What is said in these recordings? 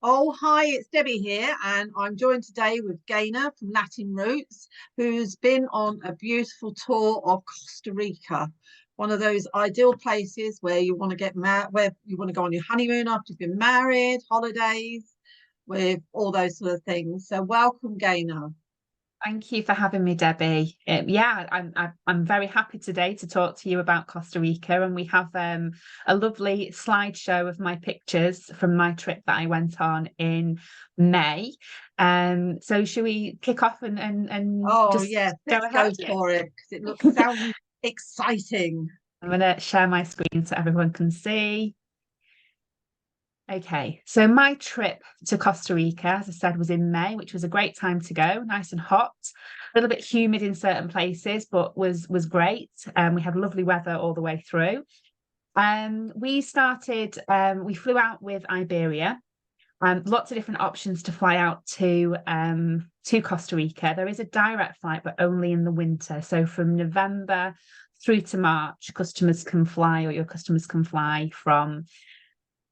Oh, hi, it's Debbie here, and I'm joined today with Gaynor from Latin Routes, who's been on a beautiful tour of Costa Rica, one of those ideal places where you want to get married, where you want to go on your honeymoon after you've been married, holidays, with all those sort of things. So, welcome, Gaynor. Thank you for having me, Debbie. I'm very happy today to talk to you about Costa Rica, and we have a lovely slideshow of my pictures from my trip that I went on in May. So should we kick off and Oh, just yes, go let's go ahead? Yeah. for it because sounds exciting. I'm going to share my screen so everyone can see. Okay, so my trip to Costa Rica, as I said, was in May, which was a great time to go, nice and hot, a little bit humid in certain places, but was great. We had lovely weather all the way through. We flew out with Iberia. Lots of different options to fly out to Costa Rica. There is a direct flight, but only in the winter. So from November through to March, customers can fly, or your customers can fly from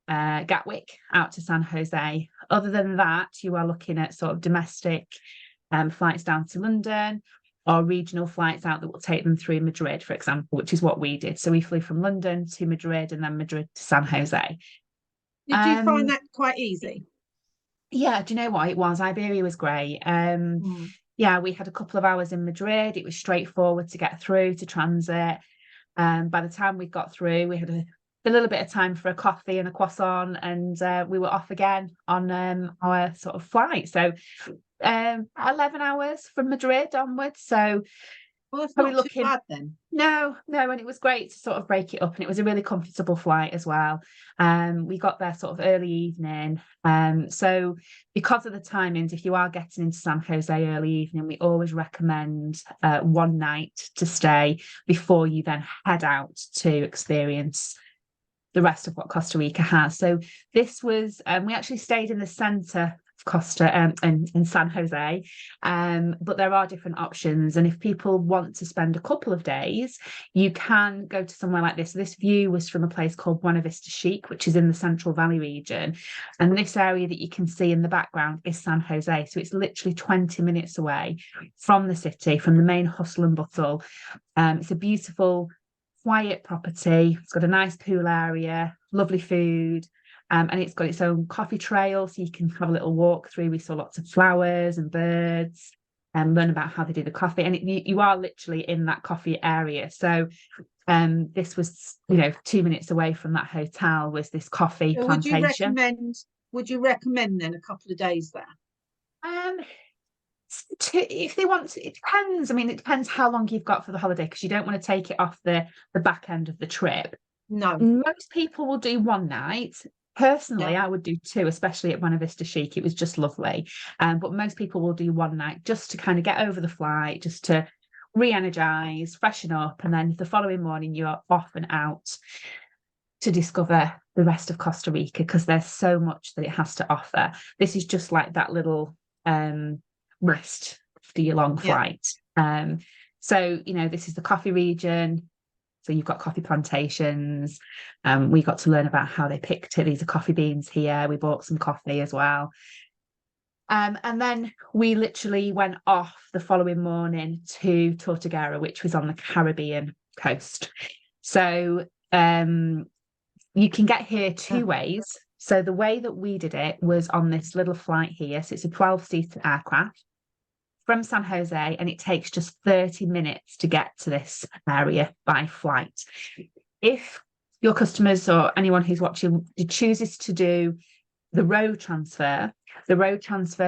Gatwick out to San Jose. Other than that, you are looking at sort of domestic flights down to London or regional flights out that will take them through Madrid, for example, which is what we did. So we flew from London to Madrid and then Madrid to San Jose. Did you find Um, that quite easy? yeah, do you know what it was? Iberia was great. Mm. Yeah, we had a couple of hours in Madrid. It was straightforward to get through to transit. By the time we got through, we had a little bit of time for a coffee and a croissant, and we were off again on our sort of flight. So 11 hours from Madrid onwards. So Well, that's probably not too looking, bad then. no, and it was great to sort of break it up, and it was a really comfortable flight as well. We got there sort of early evening. So because of the timings, if you are getting into San Jose early evening, we always recommend one night to stay before you then head out to experience the rest of what Costa Rica has. So this was, we actually stayed in the center of Costa in San Jose, but there are different options. And if people want to spend a couple of days, you can go to somewhere like this. This view was from a place called Buena Vista Chic, which is in the Central Valley region. And this area that you can see in the background is San Jose. So it's literally 20 minutes away from the city, from the main hustle and bustle. It's a beautiful quiet property. It's got a nice pool area, lovely food, and it's got its own coffee trail, so you can have a little walk through. We saw lots of flowers and birds, and learn about how they do the coffee. And you are literally in that coffee area. So, this was 2 minutes away from that hotel was this coffee So plantation. would you recommend then a couple of days there? Um, if they want to, it depends. I mean, it depends how long you've got for the holiday, because you don't want to take it off the back end of the trip. No. Most people will do one night. Yeah. Personally, I would do two, especially at Buena Vista Chic. It was just lovely. But most people will do one night just to kind of get over the flight, just to re-energize, freshen up, and then the following morning you're off and out to discover the rest of Costa Rica, because there's so much that it has to offer. This is just like that little rest after your long Yeah. flight. So this is the coffee region. So you've got coffee plantations. We got to learn about how they picked it. These are coffee beans here. We bought some coffee as well. And then we literally went off the following morning to Tortuguera, which was on the Caribbean coast. So you can get here two ways. So the way that we did it was on this little flight here. So it's a 12-seater aircraft from San Jose, and it takes just 30 minutes to get to this area by flight. If your customers or anyone who's watching chooses to do the road transfer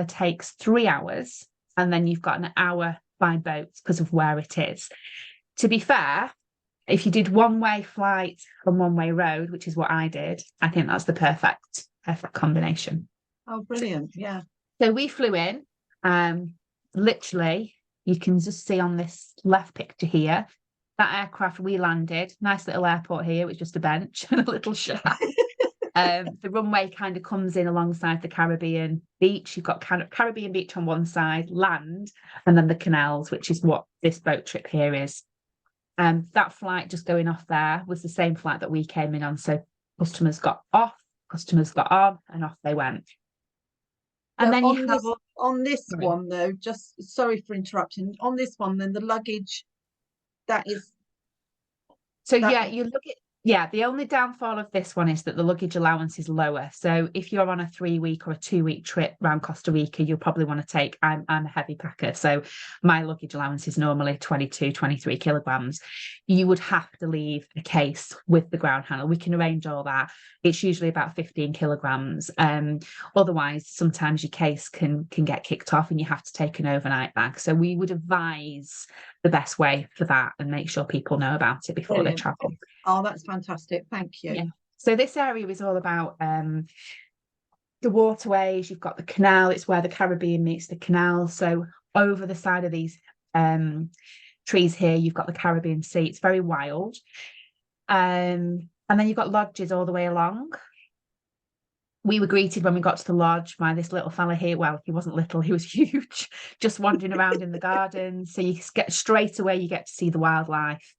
takes 3 hours, and then you've got an hour by boat because of where it is. To be fair, if you did one-way flight and one-way road, which is what I did, I think that's the perfect combination. Oh, brilliant. Yeah. So we flew in. Literally, you can just see on this left picture here, that aircraft we landed, nice little airport here, with just a bench and a little shack. The runway kind of comes in alongside the Caribbean beach. You've got Caribbean beach on one side, land, and then the canals, which is what this boat trip here is. That flight just going off there was the same flight that we came in on. So customers got off, customers got on, and off they went. And So then you have on this sorry. one though, just sorry for interrupting. On this one, then the luggage that is So that yeah, you look at the only downfall of this one is that the luggage allowance is lower. So if you're on a 3 week or a 2 week trip around Costa Rica, you'll probably want to take, I'm a heavy packer, so my luggage allowance is normally 22, 23 kilograms. You would have to leave a case with the ground handle. We can arrange all that. It's usually about 15 kilograms. Otherwise, sometimes your case can get kicked off and you have to take an overnight bag. So we would advise the best way for that and make sure people know about it before they travel. Oh, that's fantastic. Thank you. Yeah. So this area is all about the waterways. You've got the canal. It's where the Caribbean meets the canal. So over the side of these trees here, you've got the Caribbean Sea. It's very wild. And then you've got lodges all the way along. We were greeted when we got to the lodge by this little fella here. Well, he wasn't little, he was huge, just wandering around in the garden. So you get straight away, you get to see the wildlife.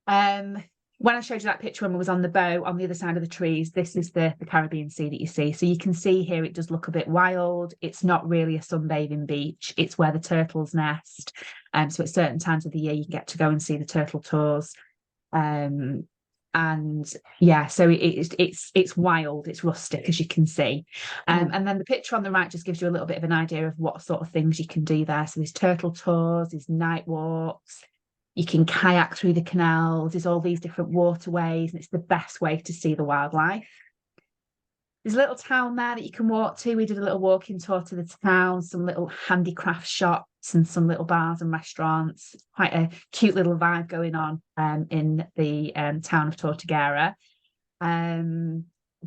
When I showed you that picture when we was on the boat on the other side of the trees, this is the Caribbean Sea that you see. So you can see here it does look a bit wild. It's not really a sunbathing beach. It's where the turtles nest. So at certain times of the year, you can get to go and see the turtle tours. And yeah, so it's wild, it's rustic, as you can see. And then the picture on the right just gives you a little bit of an idea of what sort of things you can do there. So there's turtle tours, there's night walks, you can kayak through the canals, there's all these different waterways, and it's the best way to see the wildlife. There's a little town there that you can walk to. We did a little walking tour to the town, some little handicraft shops and some little bars and restaurants. Quite a cute little vibe going on in the town of Tortuguera. I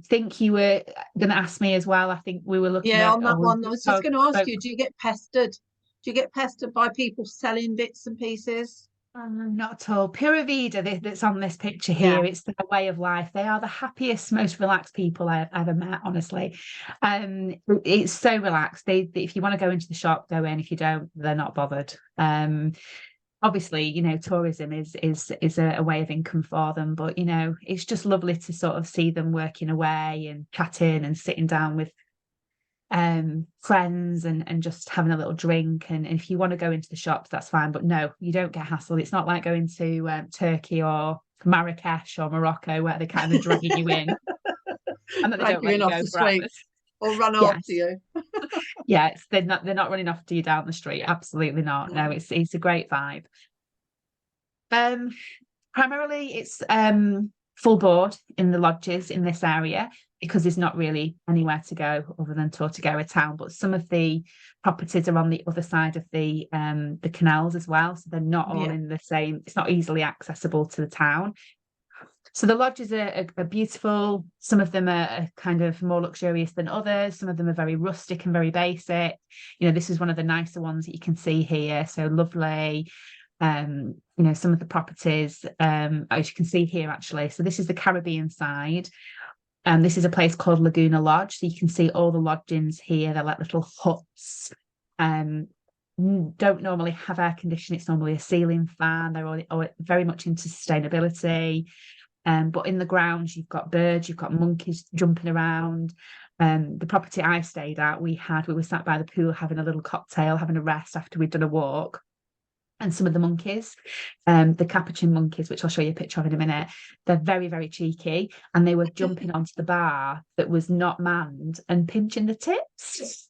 think you were going to ask me as well. I think we were looking at... on that one. I was just going to ask you, do you get pestered? Do you get pestered by people selling bits and pieces? Not at all. Pura Vida, that's on this picture here, it's their way of life. They are the happiest, most relaxed people I've ever met, honestly. It's so relaxed. If you want to go into the shop, go in. If you don't, they're not bothered. Obviously, you know, tourism is a way of income for them, but you know, it's just lovely to sort of see them working away and chatting and sitting down with friends and just having a little drink. And if you want to go into the shops, that's fine, but no, you don't get hassled. It's not like going to Turkey or Marrakesh or Morocco where they're kind of dragging you in and that they don't let you go for hours or run after you. They're not running after you down the street, absolutely not. No, it's a great vibe. Primarily it's full board in the lodges in this area, because there's not really anywhere to go other than Tortuguera town. But some of the properties are on the other side of the canals as well, so they're not all in the same. It's not easily accessible to the town. So the lodges are beautiful. Some of them are kind of more luxurious than others. Some of them are very rustic and very basic. You know, this is one of the nicer ones that you can see here. So lovely. You know, some of the properties, as you can see here, actually. So this is the Caribbean side. This is a place called Laguna Lodge. So you can see all the lodgings here. They're like little huts. Don't normally have air conditioning. It's normally a ceiling fan. They're all very much into sustainability. But in the grounds, you've got birds, you've got monkeys jumping around. The property I stayed at, we were sat by the pool having a little cocktail, having a rest after we'd done a walk. And some of the monkeys, the capuchin monkeys, which I'll show you a picture of in a minute, they're very, very cheeky. And they were jumping onto the bar that was not manned and pinching the tips.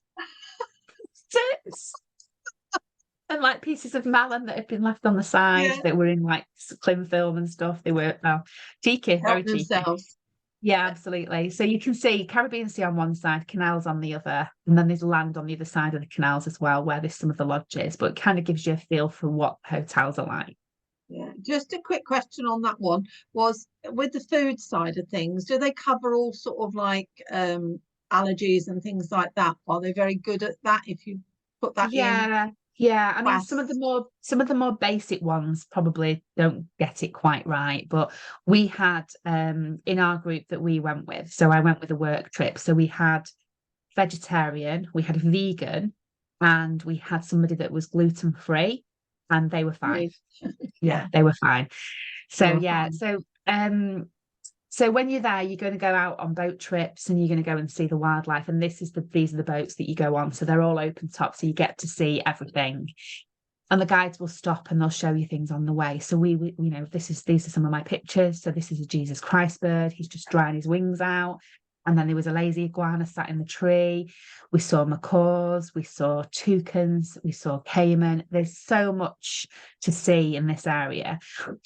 And like pieces of melon that had been left on the side that were in like cling film and stuff. They were cheeky, very cheeky. Themselves. Yeah, absolutely. So you can see Caribbean Sea on one side, canals on the other, and then there's land on the other side of the canals as well, where there's some of the lodges, but it kind of gives you a feel for what hotels are like. Yeah, just a quick question on that one was, with the food side of things, do they cover all sort of like allergies and things like that? Are they very good at that if you put that in? Yeah, I mean, some of the more basic ones probably don't get it quite right, but we had in our group that we went with, so I went with a work trip, so we had vegetarian, we had vegan, and we had somebody that was gluten free, and they were fine. They were fine. So So when you're there, you're going to go out on boat trips and you're going to go and see the wildlife. And these are the boats that you go on. So they're all open top. So you get to see everything. And the guides will stop and they'll show you things on the way. So these are some of my pictures. So this is a Jesus Christ bird. He's just drying his wings out. And then there was a lazy iguana sat in the tree. We saw macaws, we saw toucans, we saw caiman. There's so much to see in this area.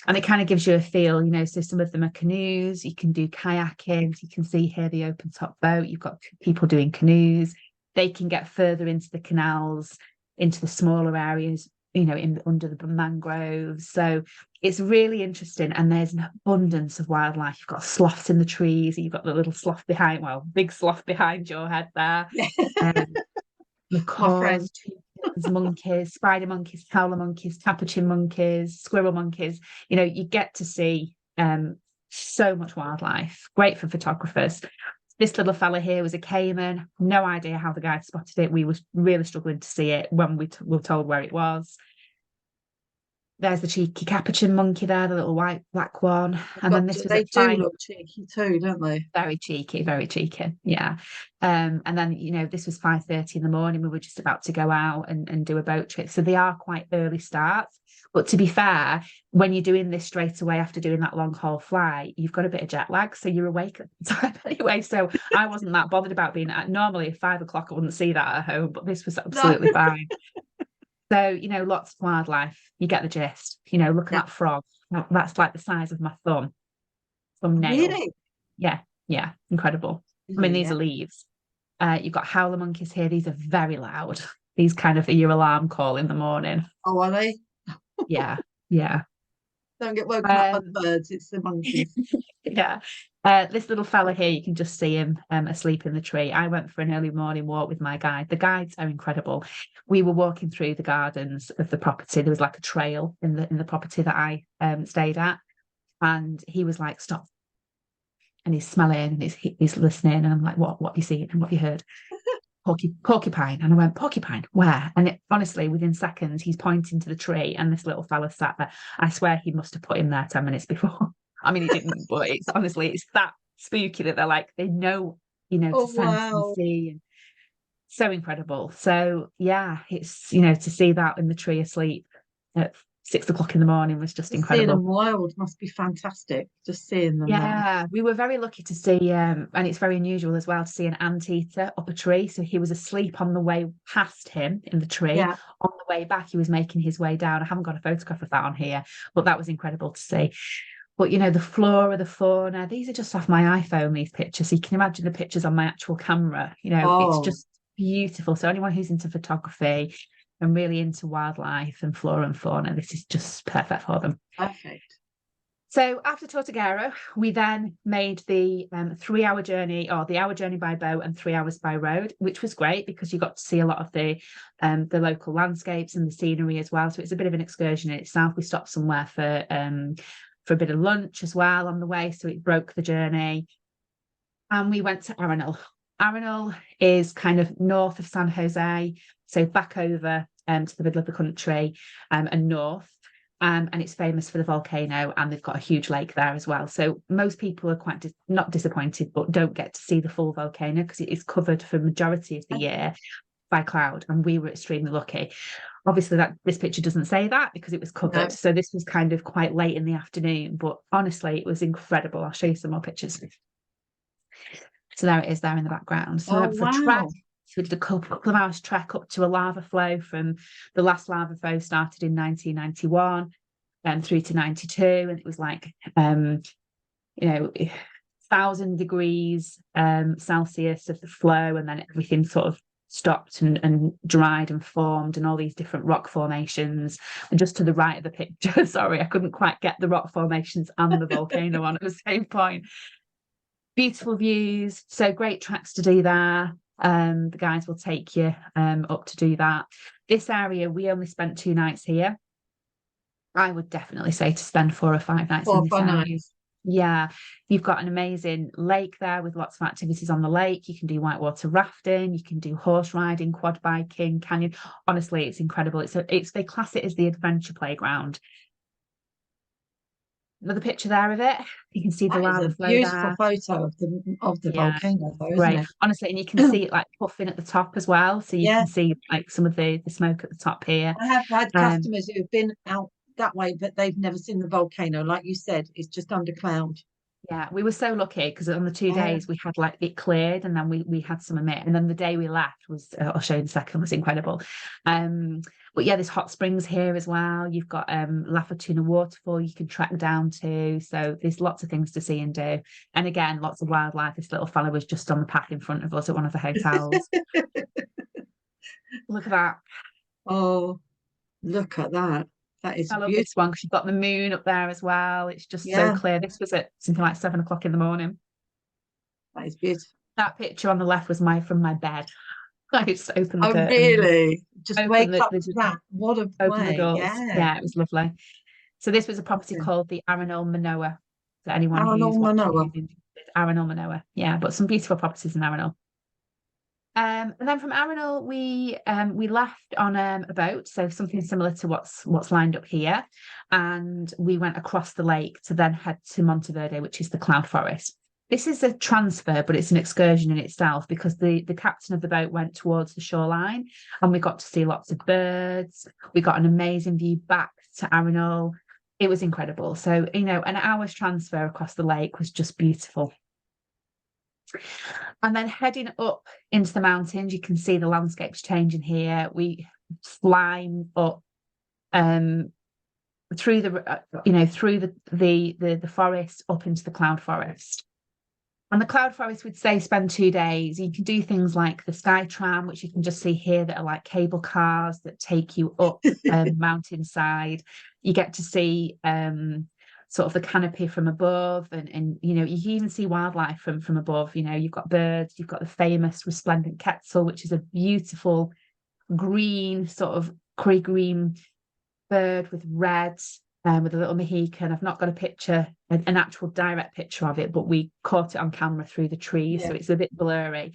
And it kind of gives you a feel, so some of them are canoes, you can do kayaking, you can see here the open top boat, you've got people doing canoes. They can get further into the canals, into the smaller areas, under the mangroves. So it's really interesting, and there's an abundance of wildlife. You've got sloths in the trees, you've got the little sloth big sloth behind your head there. Macaws, monkeys, spider monkeys, howler monkeys, capuchin monkeys, squirrel monkeys. You get to see so much wildlife. Great for photographers. This little fella here was a caiman. No idea how the guide spotted it. We were really struggling to see it when we were told where it was. There's the cheeky capuchin monkey there, the little white black one. And then this was they do look cheeky too, don't they? Very cheeky, very cheeky. Yeah. And then, this was 5:30 in the morning. We were just about to go out and do a boat trip. So they are quite early starts. But to be fair, when you're doing this straight away after doing that long haul flight, you've got a bit of jet lag. So you're awake at the time anyway. So I wasn't that bothered about being normally at 5 o'clock, I wouldn't see that at home, but this was absolutely fine. So, lots of wildlife. You get the gist. Look at that frog. That's like the size of my thumbnail. Really? Yeah, incredible. I mean, these are leaves. You've got howler monkeys here. These are very loud. These kind of are your alarm call in the morning. Oh, are they? Yeah. Don't get woken up by the birds, it's the monkeys. Yeah. This little fella here, you can just see him asleep in the tree. I went for an early morning walk with my guide. The guides are incredible. We were walking through the gardens of the property. There was like a trail in the property that I stayed at. And he was like, stop. And he's smelling and he's listening. And I'm like, what have you seen and what have you heard? Porcupine. And I went, porcupine, where? And honestly, within seconds, he's pointing to the tree and this little fella sat there. I swear he must have put him there 10 minutes before. I mean, he didn't, but it's that spooky that they're like, they know, to sense and see. And so incredible. So yeah, it's, to see that in the tree asleep at 6 o'clock in the morning was just incredible. Seeing them wild must be fantastic. Just seeing them. Yeah, we were very lucky to see, and it's very unusual as well to see an anteater up a tree. So he was asleep on the way past him in the tree. Yeah. On the way back, he was making his way down. I haven't got a photograph of that on here, but that was incredible to see. But the flora, the fauna, these are just off my iPhone, these pictures. So you can imagine the pictures on my actual camera. It's just beautiful. So anyone who's into photography and really into wildlife and flora and fauna, this is just perfect for them. Perfect. So after Tortuguero, we then made the 3-hour journey, or the hour journey by boat and 3 hours by road, which was great because you got to see a lot of the local landscapes and the scenery as well. So it's a bit of an excursion in itself. We stopped somewhere for a bit of lunch as well on the way, so it broke the journey. And we went to Arenal. Arenal is kind of north of San Jose, so back over to the middle of the country and north. And it's famous for the volcano, and they've got a huge lake there as well. So most people are quite not disappointed, but don't get to see the full volcano because it is covered for the majority of the year by cloud, and we were extremely lucky. Obviously, this picture doesn't say that because it was covered. No. So this was kind of quite late in the afternoon, but honestly, it was incredible. I'll show you some more pictures. So there it is there in the background. So we went for a trek. So we did a couple of hours trek up to a lava flow from the last lava flow started in 1991 and through to 92. And it was like, 1,000 degrees Celsius of the flow. And then everything sort of stopped and dried and formed and all these different rock formations. And just to the right of the picture, sorry, I couldn't quite get the rock formations and the volcano on at the same point. Beautiful views. So great tracks to do there. The guys will take you up to do that. This area, we only spent 2 nights here. I would definitely say to spend 4 or 5 nights in this area. Yeah, you've got an amazing lake there with lots of activities on the lake. You can do whitewater rafting, you can do horse riding, quad biking, canyon. Honestly, it's incredible. They class it as the adventure playground. Another picture there of it. You can see the That is lava a flow beautiful there. photo of the Yeah, volcano, though, isn't great. it? Honestly, and you can see it like puffing at the top as well. So you Yeah, can see like some of the smoke at the top here. I have had Um, customers who have been out that way, but they've never seen the volcano. Like you said, it's just under cloud. Yeah, we were so lucky because on the 2 days we had like it cleared and then we had some of it. And then the day we left was I'll show you in a second, was incredible. But yeah, there's hot springs here as well. You've got La Fortuna waterfall you can trek down to. So there's lots of things to see and do. And again, lots of wildlife. This little fella was just on the path in front of us at one of the hotels. Look at that. Oh, look at that. That is I love beautiful. this one because you've got the moon up there as well. It's just so Yeah, clear. This was at something like 7 o'clock in the morning. that is beautiful. That picture on the left was from my bed. I just opened the Oh, curtains, really? Just opened wake up to that. What a opened the way. doors. Yeah. Yeah, it was lovely. So this was a property Okay. called the Arenal Manoa. So anyone who's Paranormal watching Manoa. who's interested, Arenal Manoa. Yeah, but some beautiful properties in Arenal. And then from Arenal, we left on a boat, so something similar to what's lined up here, and we went across the lake to then head to Monteverde, which is the cloud forest. This is a transfer, but it's an excursion in itself because the captain of the boat went towards the shoreline, and we got to see lots of birds. We got an amazing view back to Arenal. It was incredible. So an hour's transfer across the lake was just beautiful. And then heading up into the mountains, you can see the landscapes changing here. We climb up through the forest up into the cloud forest. And the cloud forest, we'd say, spend 2 days. You can do things like the sky tram, which you can just see here, that are like cable cars that take you up mountainside. You get to see sort of the canopy from above, and you can even see wildlife from above. You've got birds, you've got the famous resplendent quetzal, which is a beautiful green, sort of curry green bird with red, with a little Mohican. I've not got a picture, an actual direct picture of it, but we caught it on camera through the trees, so it's a bit blurry.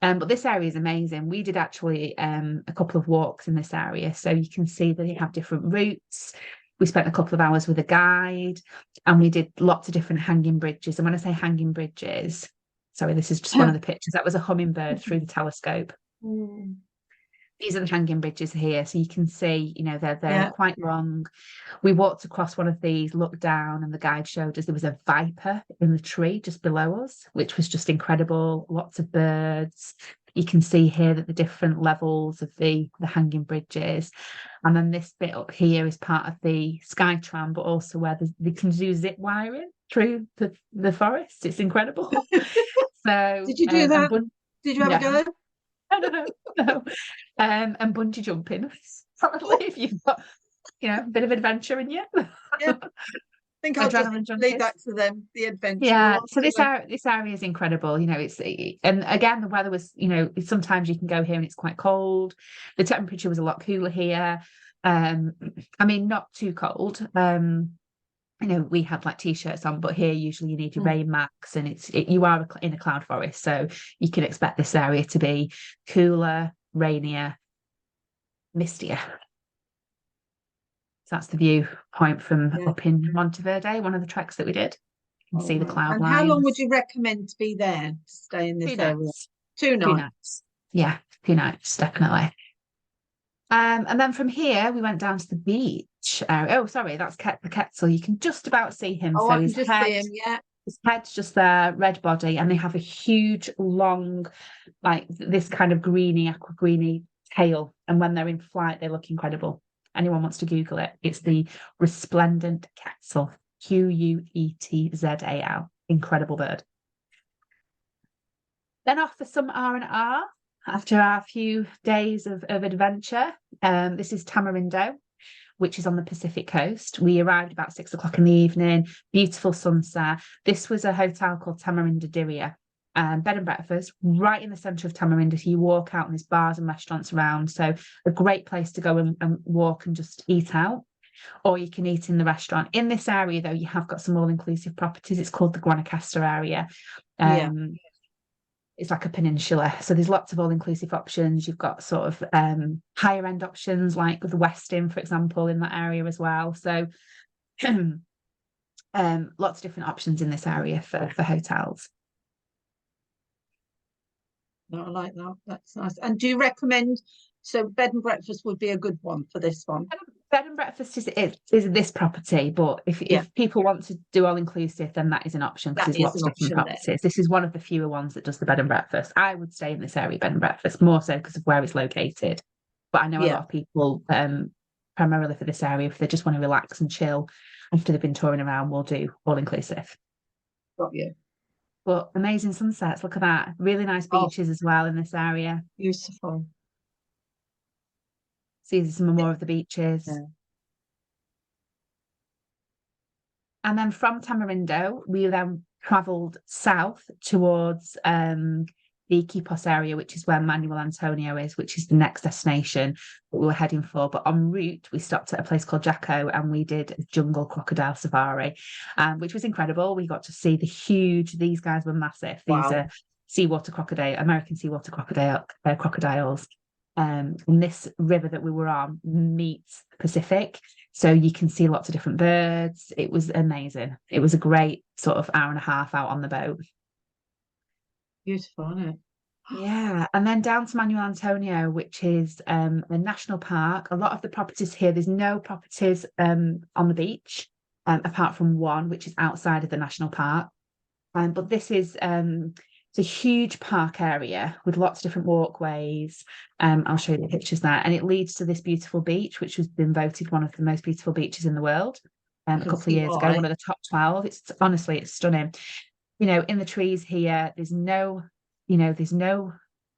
But this area is amazing. We did actually a couple of walks in this area, so you can see that they have different routes. We spent a couple of hours with a guide, and we did lots of different hanging bridges. And when I say hanging bridges, sorry, this is just one of the pictures. That was a hummingbird through the telescope. These are the hanging bridges here, so you can see, they're quite long. We walked across one of these, looked down, and the guide showed us there was a viper in the tree just below us, which was just incredible. Lots of birds. You can see here that the different levels of the hanging bridges. And then this bit up here is part of the sky tram, but also where they can do zip wiring through the forest. It's incredible. So did you do that? Did you have a go? No. And bungee jumping. Probably if you've got, a bit of adventure in you. Yeah. I think I'll just leave that to them, the adventure. Yeah, so this area is incredible. And again, the weather was, sometimes you can go here and it's quite cold. The temperature was a lot cooler here. Not too cold. We had like t-shirts on, but here usually you need your rain max, and you are in a cloud forest, so you can expect this area to be cooler, rainier, mistier. So that's the viewpoint from up in Monteverde, one of the treks that we did. You can see the cloud and lines. how long would you recommend to be there, to stay in this area? 2 nights. 2 nights. Yeah, 2 nights, definitely. And then from here, we went down to the beach area. Oh, sorry, that's the quetzal. You can just about see him. Oh, so I can just see him, yeah. His head's just there, red body, and they have a huge, long, like this kind of aqua greeny tail. And when they're in flight, they look incredible. Anyone wants to Google it, it's the resplendent quetzal, Quetzal. Incredible bird. Then off for some R&R. After our few days of adventure. This is Tamarindo, which is on the Pacific coast. We arrived about 6 o'clock in the evening, beautiful sunset. This was a hotel called Tamarindo Diria, bed and breakfast, right in the centre of Tamarindo. So you walk out and there's bars and restaurants around. So a great place to go and walk and just eat out. Or you can eat in the restaurant. In this area, though, you have got some all-inclusive properties. It's called the Guanacaste area. It's like a peninsula, so there's lots of all-inclusive options. You've got sort of higher end options like the Westin, for example, in that area as well. So Lots of different options in this area for hotels. No, I like that. That's nice. And do you recommend, so bed and breakfast would be a good one for this one? Bed and breakfast is this property, but if people want to do all inclusive, then that is an option, because there's lots of different properties. There. This is one of the fewer ones that does the bed and breakfast. I would stay in this area bed and breakfast, more so because of where it's located. But I know a lot of people, primarily for this area, if they just want to relax and chill after they've been touring around, will do all inclusive. Got you. But amazing sunsets, look at that. Really nice beaches as well in this area. Beautiful. See some more of the beaches. Yeah. And then from Tamarindo, we then travelled south towards the Iquitos area, which is where Manuel Antonio is, which is the next destination that we were heading for. But en route, we stopped at a place called Jaco, and we did a jungle crocodile safari, which was incredible. We got to see the huge, these guys were massive. Wow. These are seawater crocodile, American seawater crocodiles. And this river that we were on meets the Pacific, so you can see lots of different birds. It was amazing. It was a great sort of hour and a half out on the boat. Beautiful, isn't it? Yeah. And then down to Manuel Antonio, which is a national park. A lot of the properties here, there's no properties on the beach, apart from one, which is outside of the national park. But this is it's a huge park area with lots of different walkways. I'll show you the pictures there. And it leads to this beautiful beach, which has been voted one of the most beautiful beaches in the world a couple of years ago, one of the top 12. It's honestly, it's stunning. You know, in the trees here, there's no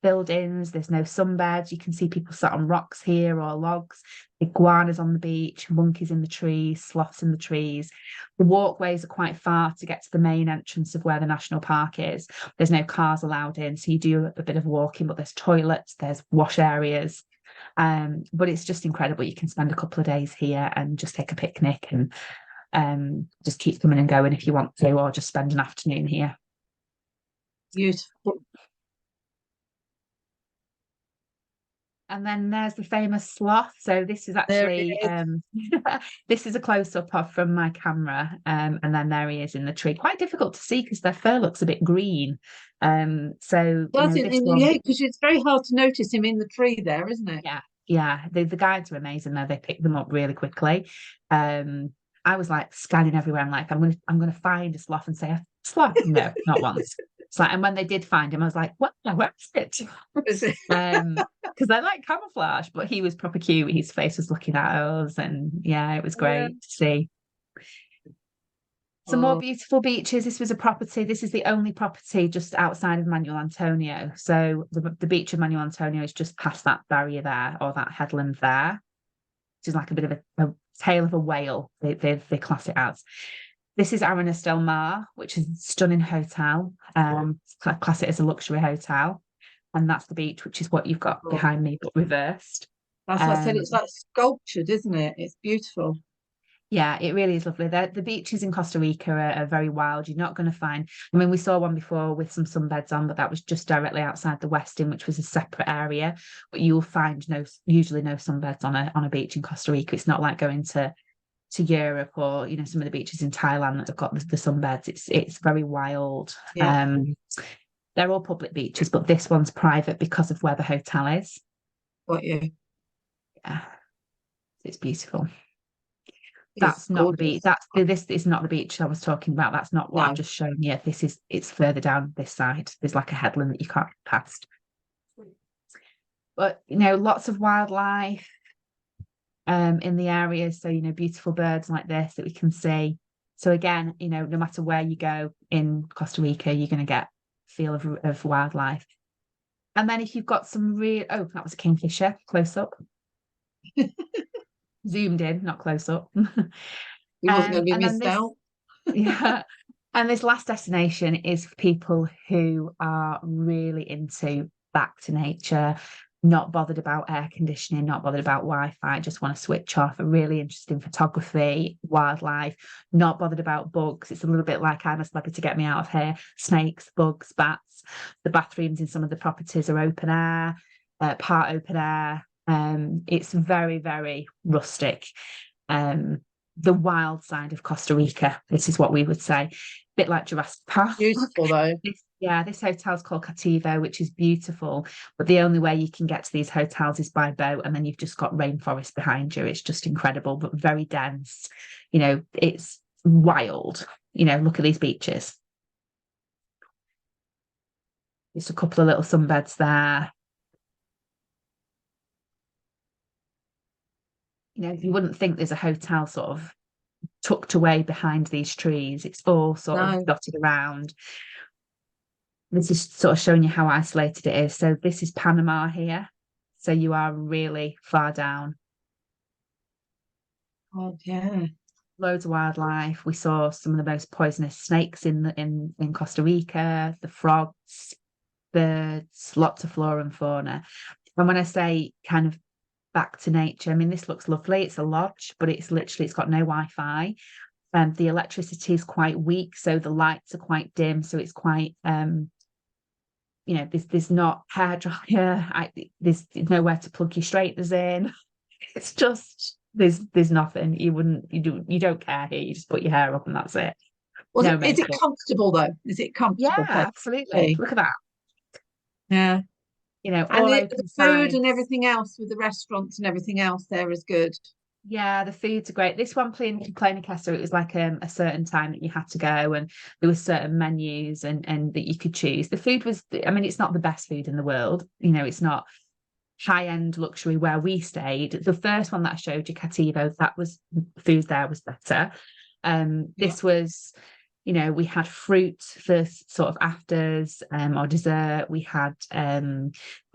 buildings, there's no sunbeds. You can see people sat on rocks here or logs, iguanas on the beach, monkeys in the trees, sloths in the trees. The walkways are quite far to get to the main entrance of where the national park is. There's no cars allowed in, so you do a bit of walking, but there's toilets, there's wash areas. But it's just incredible. You can spend a couple of days here and just take a picnic and just keep coming and going if you want to, or just spend an afternoon here. Beautiful. And then there's the famous sloth. So this is actually this is a close-up of from my camera, and then there he is in the tree. Quite difficult to see because their fur looks a bit green. So because it's very hard to notice him in the tree there, isn't it? Yeah. The guides are amazing though. They pick them up really quickly. I was like scanning everywhere. I'm like, I'm gonna find a sloth and say, sloth. No, not once. So, and when they did find him, I was like, what? Where is it? Because I like camouflage, but he was proper cute. His face was looking at us, and yeah, it was great to see. Some more beautiful beaches. This was a property. This is the only property just outside of Manuel Antonio. So the beach of Manuel Antonio is just past that barrier there, or that headland there, which is like a bit of a tail of a whale. They class it as. This is Arenas del Mar, which is a stunning hotel. Class it as a luxury hotel. And that's the beach, which is what you've got behind me, but reversed. That's what I said. It's like sculptured, isn't it? It's beautiful. Yeah, it really is lovely. The beaches in Costa Rica are very wild. You're not going to find... I mean, we saw one before with some sunbeds on, but that was just directly outside the Westin, which was a separate area. But you'll find usually no sunbeds on a beach in Costa Rica. It's not like going to Europe or some of the beaches in Thailand that have got the sunbeds. It's very wild. Yeah. They're all public beaches, but this one's private because of where the hotel is. Got you. Yeah, it's beautiful. That's not the beach. This is not the beach I was talking about. That's not what I've just shown you. It's further down this side. There's like a headland that you can't get past. But lots of wildlife in the area, so beautiful birds like this that we can see. So again, no matter where you go in Costa Rica, you're going to get a feel of wildlife. And then if you've got some that was a kingfisher close up. Zoomed in, not close up. He wasn't going to be missed out. Yeah. And this last destination is for people who are really into back to nature, not bothered about air conditioning, not bothered about Wi-Fi, just want to switch off, a really interested in photography, wildlife, not bothered about bugs. It's a little bit like I'm a Celebrity, Get Me Out of Here, snakes, bugs, bats. The bathrooms in some of the properties are open air, part open air. It's very, very rustic. the wild side of Costa Rica. This is what we would say. A bit like Jurassic Park. Beautiful though. This hotel's called Cativo, which is beautiful, but the only way you can get to these hotels is by boat, and then you've just got rainforest behind you. It's just incredible, but very dense. You know, it's wild. You know, look at these beaches. Just a couple of little sunbeds there. You know, you wouldn't think there's a hotel sort of tucked away behind these trees. It's all sort of dotted around. This is sort of showing you how isolated it is. So this is Panama here. So you are really far down. Oh yeah. Loads of wildlife. We saw some of the most poisonous snakes in Costa Rica, the frogs, birds, lots of flora and fauna. And when I say kind of back to nature, I mean, this looks lovely. It's a lodge, but it's got no Wi-Fi. The electricity is quite weak, so the lights are quite dim. So it's quite, you know, there's not hairdryer. There's nowhere to plug your straighteners in. It's just there's nothing. You don't care here. You just put your hair up and that's it. Well, no, is it comfortable though? Is it comfortable? Yeah, absolutely. Look at that. Yeah. You know, and the food and everything else with the restaurants and everything else there is good. Yeah, the foods are great. This one, Playa Casa, it was like a certain time that you had to go, and there were certain menus and that you could choose. The food was, I mean, it's not the best food in the world. You know, it's not high-end luxury where we stayed. The first one that I showed you, Cativo, that was food there was better. This was, you know, we had fruit for sort of afters or dessert. We had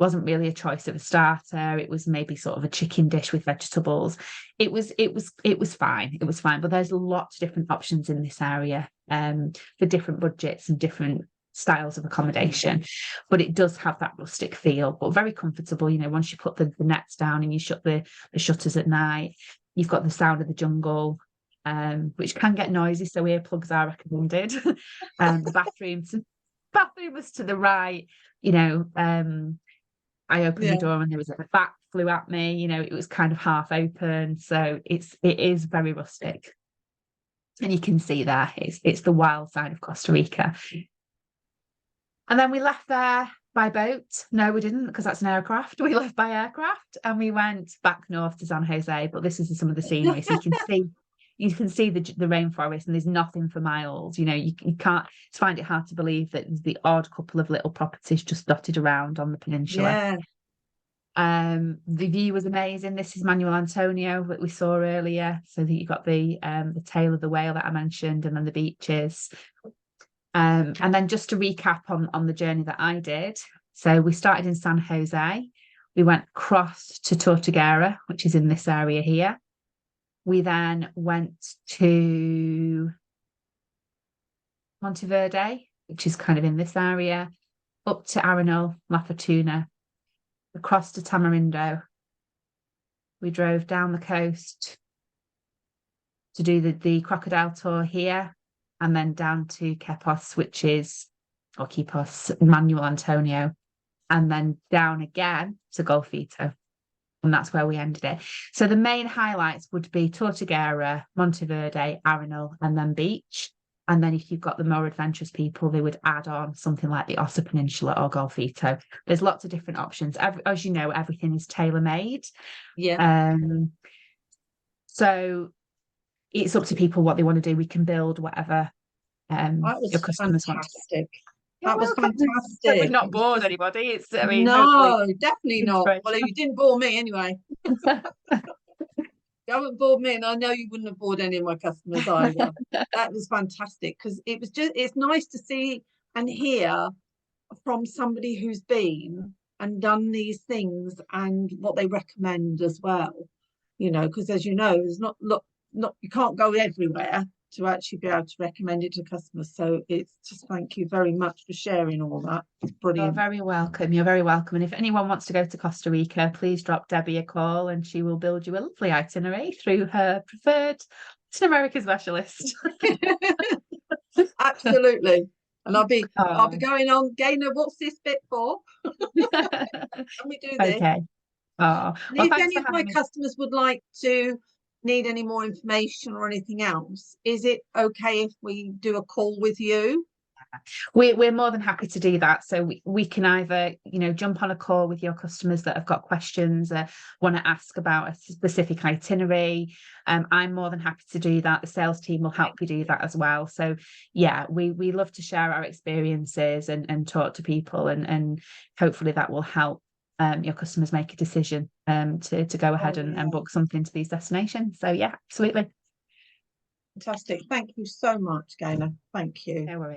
wasn't really a choice of a starter. It was maybe sort of a chicken dish with vegetables. It was fine. It was fine. But there's lots of different options in this area for different budgets and different styles of accommodation. But it does have that rustic feel, but very comfortable. You know, once you put the nets down and you shut the shutters at night, you've got the sound of the jungle. Which can get noisy, so earplugs are recommended. The bathroom was to the right. You know, I opened the door and there was a bat flew at me. You know, it was kind of half open, so it is very rustic, and you can see there it's the wild side of Costa Rica. And then we left there by boat. No, we didn't, because that's an aircraft. We left by aircraft and we went back north to San Jose. But this is some of the scenery, so you can see the rainforest, and there's nothing for miles. You know, you can't find it hard to believe that there's the odd couple of little properties just dotted around on the peninsula. Yeah. The view was amazing. This is Manuel Antonio that we saw earlier. So that you got the tail of the whale that I mentioned, and then the beaches. And then just to recap on the journey that I did. So we started in San Jose. We went across to Tortuguera, which is in this area here. We then went to Monteverde, which is kind of in this area, up to Arenal, La Fortuna, across to Tamarindo. We drove down the coast to do the crocodile tour here, and then down to Quipos, Manuel Antonio, and then down again to Golfito. And that's where we ended it. So the main highlights would be Tortuguera, Monteverde, Arenal, and then beach. And then if you've got the more adventurous people, they would add on something like the Osa Peninsula or Golfito. There's lots of different options. As you know, everything is tailor-made. Yeah. So it's up to people what they want to do. We can build whatever your customers fantastic. Want. That was fantastic. We've not bored anybody. No, definitely not. Well, you didn't bore me anyway. You haven't bored me, and I know you wouldn't have bored any of my customers either. That was fantastic, because it's nice to see and hear from somebody who's been and done these things and what they recommend as well. You know, because as you know, there's not you can't go everywhere to actually be able to recommend it to customers. So it's just, thank you very much for sharing all that. It's brilliant. You're very welcome. You're very welcome. And if anyone wants to go to Costa Rica, please drop Debbie a call and she will build you a lovely itinerary through her preferred Latin America specialist. Absolutely. And I'll be going on, Gaynor, what's this bit for? Can we do this? Okay. And if any of my customers would like to need any more information or anything else, is it okay if we do a call with you? We're more than happy to do that. So we can either, jump on a call with your customers that have got questions, want to ask about a specific itinerary. I'm more than happy to do that. The sales team will help you do that as well. So yeah, we love to share our experiences and talk to people, and hopefully that will help your customers make a decision to go ahead and book something to these destinations. So yeah, absolutely. Fantastic. Thank you so much, Gaynor. Thank you. No worries.